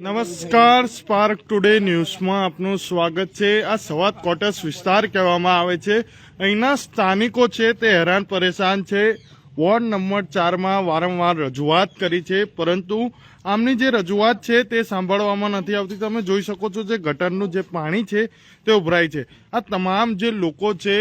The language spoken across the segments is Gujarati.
નમસ્કાર, સ્પાર્ક ટુડે ન્યૂઝમાં આપનું સ્વાગત છે। આ સવાત ક્વાર્ટર્સ વિસ્તાર કહેવામાં આવે છે। અહીંના સ્થાનિકો છે તે હેરાન પરેશાન છે। વોર્ડ નંબર 4માં વારંવાર રજૂઆત કરી છે, પરંતુ આમની જે રજૂઆત છે તે સાંભળવામાં નથી આવતી। તમે જોઈ શકો છો જે ગટરનું જે પાણી છે તે ઉભરાય છે। આ તમામ જે લોકો છે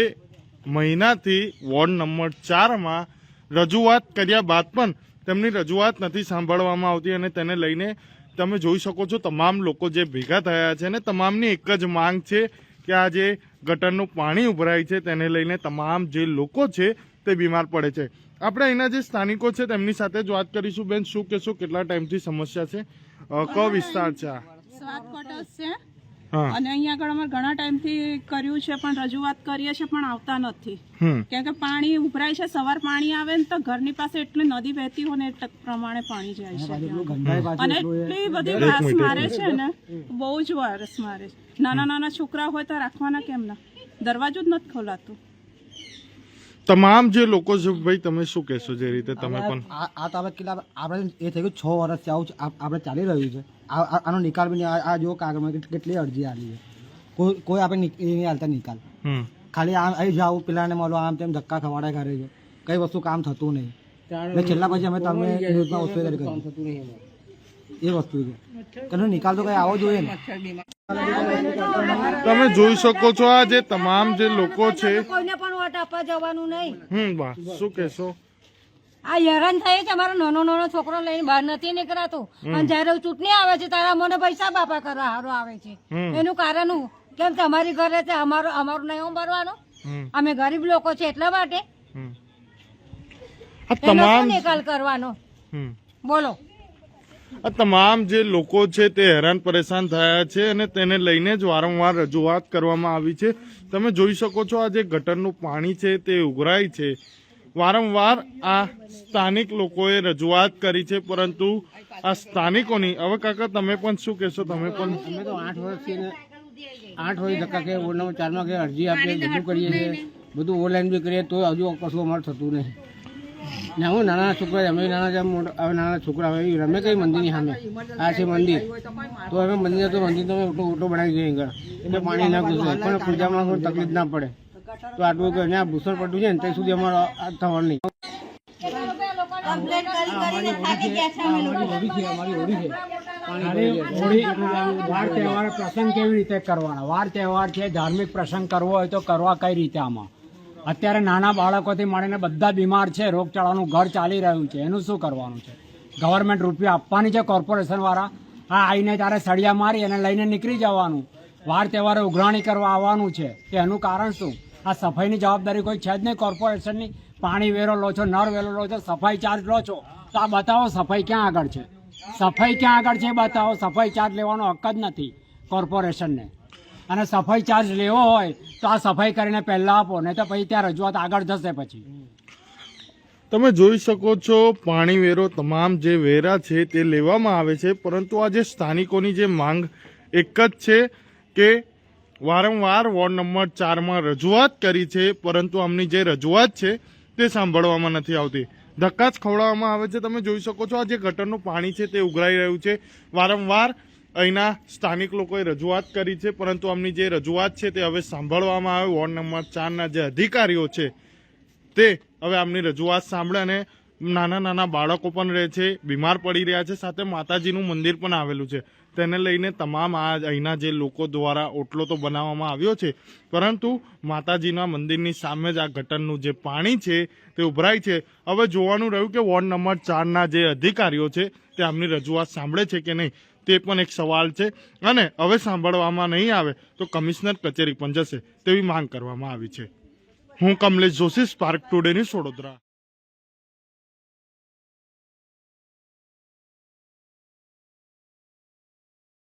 મહિનાથી વોર્ડ નંબર 4માં રજૂઆત કર્યા બાદ પણ તેમની રજૂઆત નથી સાંભળવામાં આવતી, અને તેને લઈને તમે જોઈ શકો છો તમામ લોકો જે ભેગા થયા છે અને તમામની એક જ માંગ છે કે આ જે ગટરનું પાણી ઉભરાય છે તેને લઈને તમામ જે લોકો છે તે બીમાર પડે છે। આપણે અહીંના જે સ્થાનિકો છે તેમની સાથે જ વાત કરીશું। બેન, શું કહેશો, કેટલા ટાઈમથી સમસ્યા છે? કયો વિસ્તાર છે આ? સ્વાત ક્વાર્ટર્સ છે અને અહીંયા આગળ અમે ઘણા ટાઈમથી કર્યું છે, પણ રજૂઆત કરીએ છીએ પણ આવતા નથી। કેમ કે પાણી ઉભરાય છે, સવાર પાણી આવે ને તો ઘરની પાસે એટલી નદી વહેતી હોય ને એ પ્રમાણે પાણી જાય છે અને એટલી બધી વાસ મારે છે ને, બહુ જ વાસ મારે છે। નાના નાના છોકરા હોય તો રાખવાના કેમ ના, દરવાજો જ નથી ખોલાતું। તમામ જે લોકો છે, ભાઈ તમે શું કહેશો? જે રીતે તમે પણ આ તો આપણે કેટલા આપણે એ થઈ ગયું 6 વર્ષથી આવું આપણે ચાલી રહ્યું છે। આનો નિકાલ બી આ જો કાગળમાં કેટલી અરજી આવી છે, કોઈ આપણે નહીં હાલતા નિકાલ। ખાલી અહીં જાવ પેલાને મળો, આમ તેમ ધક્કા ખવાડે કરે છે, કઈ વસ્તુ કામ થતું નહીં। છેલ્લા પછી અમે તમને ન્યૂઝમાં વસ્તુ કરી એ વસ્તુ છે કે નિકાલ તો કઈ આવો જોઈએ ને। તમે જોઈ શકો છો આ જે તમામ જે લોકો છે, કોઈને પણ વોટ આપવા જવાનું નહીં। બા શું કહેશો? આ હેરાન થાય છે, અમારો નાનો છોકરો લઈને બહાર નથી નીકળાતો, અને જયારે ચૂંટણી આવે છે ત્યારે મને પૈસા બાપા કરવા હારો આવે છે। એનું કારણ કેમ કે અમારી ઘરે છે, અમારું નહીં ભરવાનું, અમે ગરીબ લોકો છે એટલા માટે એનો નિકાલ કરવાનો। બોલો, આ તમામ જે લોકો છે તે હેરાન પરેશાન થયા છે અને તેને લઈને જ વારંવાર રજૂઆત કરવામાં આવી છે। તમે જોઈ શકો છો આ જે ગટરનું પાણી છે તે ઉભરાય છે। વારંવાર આ સ્થાનિક લોકોએ રજૂઆત કરી છે, પરંતુ આ સ્થાનિકોની હવે કાકા તમે પણ શું કહેશો? તમે પણ અમે તો 8 વર્ષથી 8 વર્ષ ધક્કા કે વોર્ડ નંબર 4માં કે અરજી આપીએ, બધું કરીએ છીએ, બધું ઓનલાઈન બી કરીએ, તો હજુ કશું અમારે થતું નહીં। ને હું નાના છોકરા અમે નાના છોકરા હવે રમે કઈ મંદિરની સામે આ છે મંદિર, તો હવે મંદિર તો ઓટો બનાવી દઈએ આગળ, એટલે પાણી ના ઘૂસે, પણ પૂજામાં કોઈ તકલીફ ના પડે। તો આટલું કે ત્યાં ભૂષણ પડ્યું છે ને ત્યાં સુધી અમારો આ થવાનું નહીં। વાર તહેવાર પ્રસંગ કેવી રીતે કરવાના? વાર તહેવાર છે, ધાર્મિક પ્રસંગ કરવો હોય તો કરવા કઈ રીતે? આમાં અત્યારે નાના બાળકોથી મળીને બધા બીમાર છે, રોગચાળાનું ઘર ચાલી રહ્યું છે, એનું શું કરવાનું છે? ગવર્મેન્ટ રૂપિયા આપવાની છે કોર્પોરેશન વાળા, હા આવીને ત્યારે સળિયા મારી અને લઈને નીકળી જવાનું। વાર તહેવારે ઉઘરાણી કરવા આવવાનું છે, કે એનું કારણ શું? આ સફાઈની જવાબદારી કોઈ છે જ નહીં કોર્પોરેશનની। પાણી વેરો લો છો, નળ વેરો લો છો, સફાઈ ચાર્જ લો છો, તો આ બતાવો સફાઈ ક્યાં આગળ છે? સફાઈ ક્યાં આગળ છે બતાવો। સફાઈ ચાર્જ લેવાનો હક જ નથી કોર્પોરેશનને, અને સફાઈ ચાર્જ લેવો હોય તો આ સફાઈ કરીને પહેલા આપો, નહીં તો પછી ત્યાં રજૂઆત આગળ જશે। પછી તમે જોઈ શકો છો પાણી વેરો તમામ જે વેરા છે તે લેવામાં આવે છે, પરંતુ આ જે સ્થાનિકોની જે માંગ એક જ છે કે વારંવાર વોર્ડ નંબર 4માં રજૂઆત કરી છે, પરંતુ આમની જે રજૂઆત છે તે સાંભળવામાં નથી આવતી, ધક્કા જ ખવડાવવામાં આવે છે। તમે જોઈ શકો છો આ જે ગટરનું પાણી છે તે ઉઘરાઈ રહ્યું છે। વારંવાર અહીંના સ્થાનિક લોકોએ રજૂઆત કરી છે, પરંતુ આમની જે રજૂઆત છે તે હવે સાંભળવામાં આવે। વોર્ડ નંબર 4ના જે અધિકારીઓ છે તે હવે આમની રજૂઆત સાંભળે, અને નાના નાના બાળકો પણ રહે છે, બીમાર પડી રહ્યા છે, સાથે માતાજીનું મંદિર પણ આવેલું છે, તેને લઈને તમામ આ અહીંના જે લોકો દ્વારા ઓટલો તો બનાવવામાં આવ્યો છે, પરંતુ માતાજીના મંદિરની સામે જ આ ગટરનું જે પાણી છે તે ઉભરાય છે। હવે જોવાનું રહ્યું કે વોર્ડ નંબર 4ના જે અધિકારીઓ છે તે આમની રજૂઆત સાંભળે છે કે નહીં, તે પણ એક સવાલ છે, અને હવે સાંભળવામાં નહીં આવે તો કમિશનર કચેરી પણ જશે તેવી માંગ કરવામાં આવી છે। હું Kamlesh Joshi, spark today news, Vadodara.